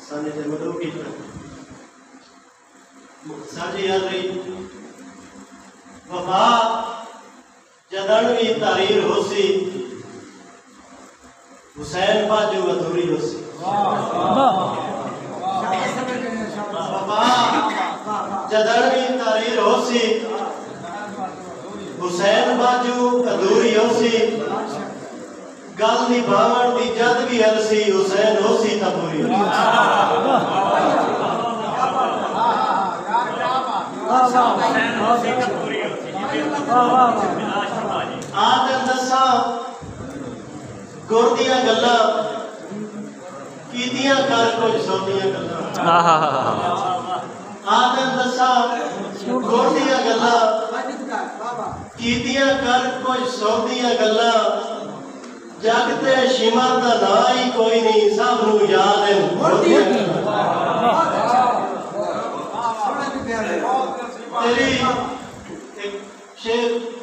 साने से मधु की साझी याद रही वफा जदनवी तारीर होसी हुसैन बाजू अधूरी होसी वफा जदनवी तारीर होसी हुसैन बाजू अधूरी होसी गल निभावण दी जद भी हलसी हुसैन होसी ता पूरी आदर दसा गुरदियां गल्लां कीतियां कर कुछ सोदियां गल्लां आदर दसा गुरदियां गल्लां कीतियां कर कुछ सोदियां गल्लां जगते शिमर दा ना ही कोई नहीं सब नू याद है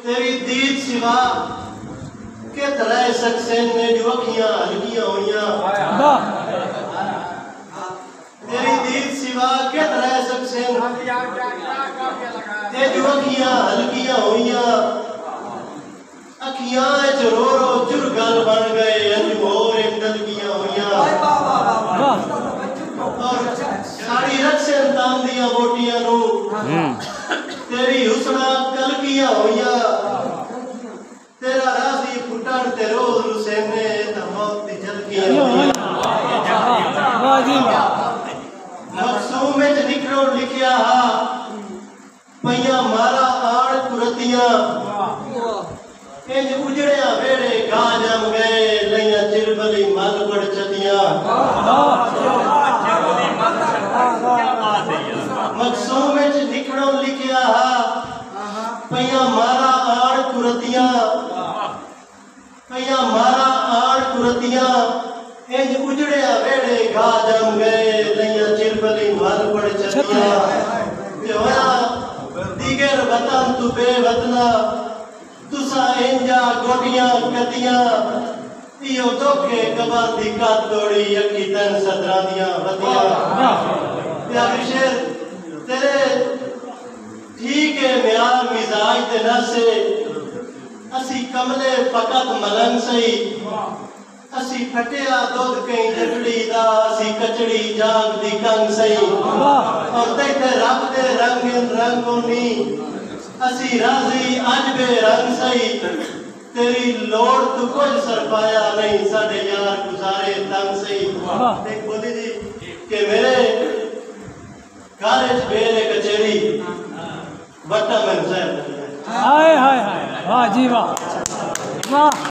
तेरी दीद सिवा के तरह सक्सेन ने जो अखियां हल्कियां हुईयां तेरी दीद सिवा के तरह सक्सेन ते जो अखियां हल्कियां हुईयां अखियां च रो रो जुर्गल बन गए अंजूर डलगियां हुईयां और साड़ी रक्सन ताम दिया बोटियां नू तेरी हुस्ना कलगियां हुईयां तेरा राजी फुटन ते रोज रुसेने ता मौत दी जलगियां हुईयां मखसूम विच निकलो लिखिया हा पईयां मारा आड़ कुरतियां इंज उजड़िया वेड़े गा जम गए लइया चिरबली मल पड़ चतियां मखसूम विच निकलो लिखिया हा पईयां मारा आड़ कुरतियां पईयां मारा आड़ कुरतियां इंज उजड़िया वेड़े गा जम गए लइया चिरबली मल पड़ चतियां होया दिगर वतन तू बेवतना तुसा इंजा गोटियां कतियां इयो धोखे कबार दी कात तोड़ी अखी तन सदरा दियां वतियां प्यारे शेर तेरे ठीक है म्यार मिजाज ते नसे असी कमले फकत मलन सही असी फटिया दूध कई जगड़ी दा असी कचड़ी जाग दी कंग सही और तेरे रब दे रंग रंगोनी असी राजी अज बे रंग सही तेरी लोड़ तू कुछ सर पाया नहीं साडे यार गुजारे तंग सही देख बोली जी के मेरे कॉलेज बेले कचेरी बट्टा में साहब हाय हाय हाय वाह जी वाह वाह।